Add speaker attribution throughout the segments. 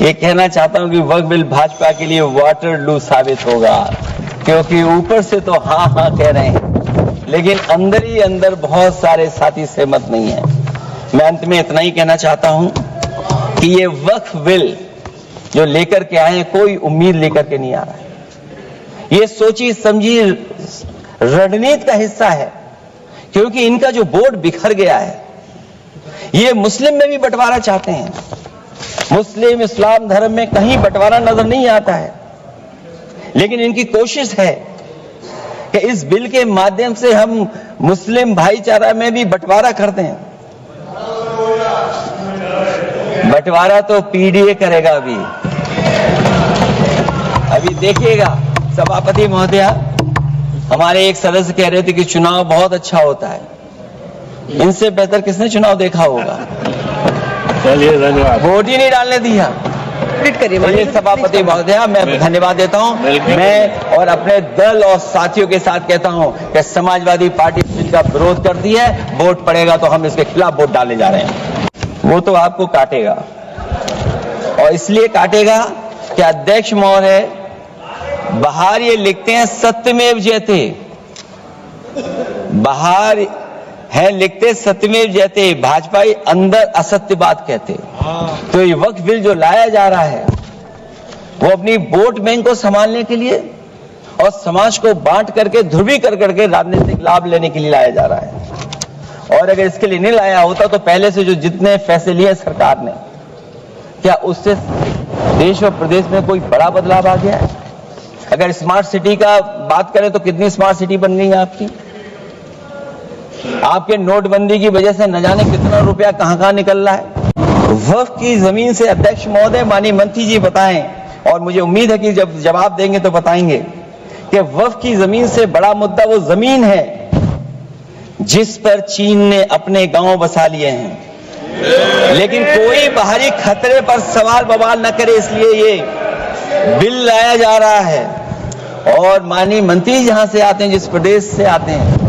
Speaker 1: ये कहना चाहता हूं कि वक्फ बिल भाजपा के लिए वाटरलू साबित होगा, क्योंकि ऊपर से तो हाँ हाँ कह रहे हैं, लेकिन अंदर ही अंदर बहुत सारे साथी सहमत नहीं है। मैं अंत में इतना ही कहना चाहता हूं कि ये वक्फ बिल जो लेकर के आए हैं, कोई उम्मीद लेकर के नहीं आ रहा है। ये सोची समझी रणनीति का हिस्सा है, क्योंकि इनका जो बोर्ड बिखर गया है, ये मुस्लिम में भी बंटवारा चाहते हैं। मुस्लिम इस्लाम धर्म में कहीं बंटवारा नजर नहीं आता है, लेकिन इनकी कोशिश है कि इस बिल के माध्यम से हम मुस्लिम भाईचारा में भी बंटवारा करते हैं। बंटवारा तो पीडीए करेगा। अभी देखिएगा। सभापति महोदया, हमारे एक सदस्य कह रहे थे कि चुनाव बहुत अच्छा होता है। इनसे बेहतर किसने चुनाव देखा होगा?
Speaker 2: चलिए, धन्यवाद।
Speaker 1: वोट ही नहीं डालने दिया। चलिए सभापति महोदया, मैं धन्यवाद देता हूं। मैं और अपने दल और साथियों के साथ कहता हूं कि समाजवादी पार्टी बिल का विरोध करती है। वोट पड़ेगा तो हम इसके खिलाफ वोट डालने जा रहे हैं। वो तो आपको काटेगा, और इसलिए काटेगा कि अध्यक्ष महोदय बाहर ये लिखते हैं सत्यमेव जयते, बाहर है लिखते सत्यमेव जयते, भाजपाई अंदर असत्य बात कहते। तो ये वक्फ बिल जो लाया जा रहा है, वो अपनी वोट बैंक को संभालने के लिए और समाज को बांट करके ध्रुवी कर करके राजनीतिक लाभ लेने के लिए लाया जा रहा है। और अगर इसके लिए नहीं लाया होता तो पहले से जो जितने फैसले लिए सरकार ने, क्या उससे देश और प्रदेश में कोई बड़ा बदलाव आ गया है? अगर स्मार्ट सिटी का बात करें तो कितनी स्मार्ट सिटी बन गई है आपकी? आपके नोटबंदी की वजह से न जाने कितना रुपया कहां निकल रहा है। वक्फ की जमीन से अध्यक्ष महोदय, माननीय मंत्री जी बताएं, और मुझे उम्मीद है कि जब जवाब देंगे तो बताएंगे कि वक्फ की जमीन से बड़ा मुद्दा वो जमीन है जिस पर चीन ने अपने गांव बसा लिए हैं, लेकिन कोई बाहरी खतरे पर सवाल बवाल न करे, इसलिए ये बिल लाया जा रहा है। और माननीय मंत्री जहां से आते हैं, जिस प्रदेश से आते हैं,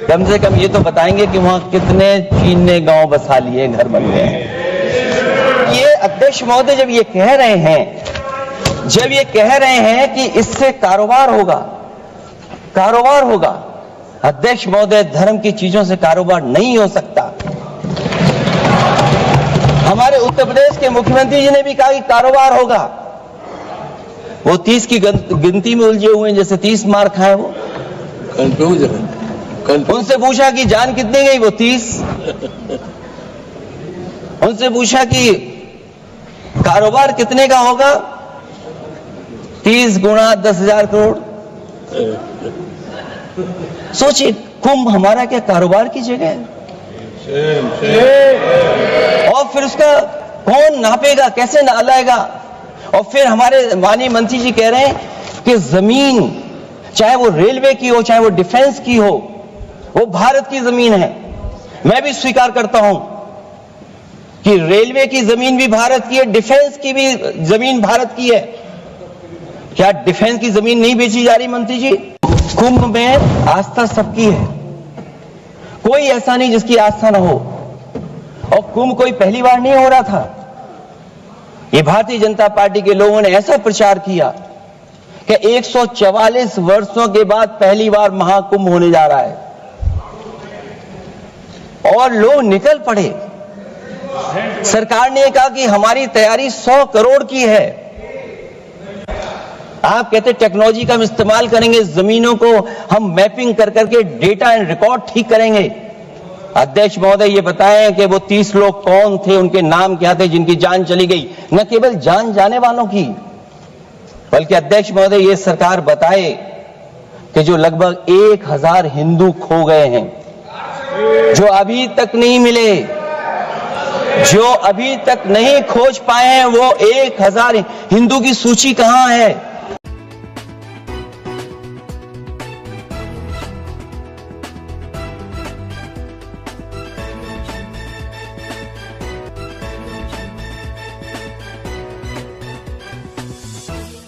Speaker 1: कम से कम ये तो बताएंगे कि वहां कितने चीन ने गांव बसा लिए, घर बन गए हैं। ये अध्यक्ष महोदय जब ये कह रहे हैं कि इससे कारोबार होगा, अध्यक्ष महोदय, धर्म की चीजों से कारोबार नहीं हो सकता। हमारे उत्तर प्रदेश के मुख्यमंत्री जी ने भी कहा कि कारोबार होगा। वो 30 की गिनती में उलझे हुए हैं, जैसे 30 मार खाए। वो कंफ्यूज है। उनसे पूछा कि जान कितनी गई? वो 30। उनसे पूछा कि कारोबार कितने का होगा? 30 गुणा 10,000 करोड़। सोचिए, कुंभ हमारा क्या कारोबार की जगह है? और फिर उसका कौन नापेगा, कैसे नालाएगा? और फिर हमारे माननीय मंत्री जी कह रहे हैं कि जमीन, चाहे वो रेलवे की हो, चाहे वो डिफेंस की हो, वो भारत की जमीन है। मैं भी स्वीकार करता हूं कि रेलवे की जमीन भी भारत की है, डिफेंस की भी जमीन भारत की है। क्या डिफेंस की जमीन नहीं बेची जा रही मंत्री जी? कुंभ में आस्था सबकी है, कोई ऐसा नहीं जिसकी आस्था ना हो। और कुंभ कोई पहली बार नहीं हो रहा था। ये भारतीय जनता पार्टी के लोगों ने ऐसा प्रचार किया कि 144 वर्षों के बाद पहली बार महाकुंभ होने जा रहा है, और लोग निकल पड़े। सरकार ने कहा कि हमारी तैयारी 100 करोड़ की है। आप कहते टेक्नोलॉजी का हम इस्तेमाल करेंगे, जमीनों को हम मैपिंग कर करके डेटा एंड रिकॉर्ड ठीक करेंगे। अध्यक्ष महोदय ये बताएं कि वो 30 लोग कौन थे, उनके नाम क्या थे जिनकी जान चली गई? न केवल जान जाने वालों की, बल्कि अध्यक्ष महोदय ये सरकार बताए कि जो लगभग 1000 हिंदू खो गए हैं, जो अभी तक नहीं मिले, जो अभी तक नहीं खोज पाए हैं, वो 1000 हिंदू की सूची कहां है?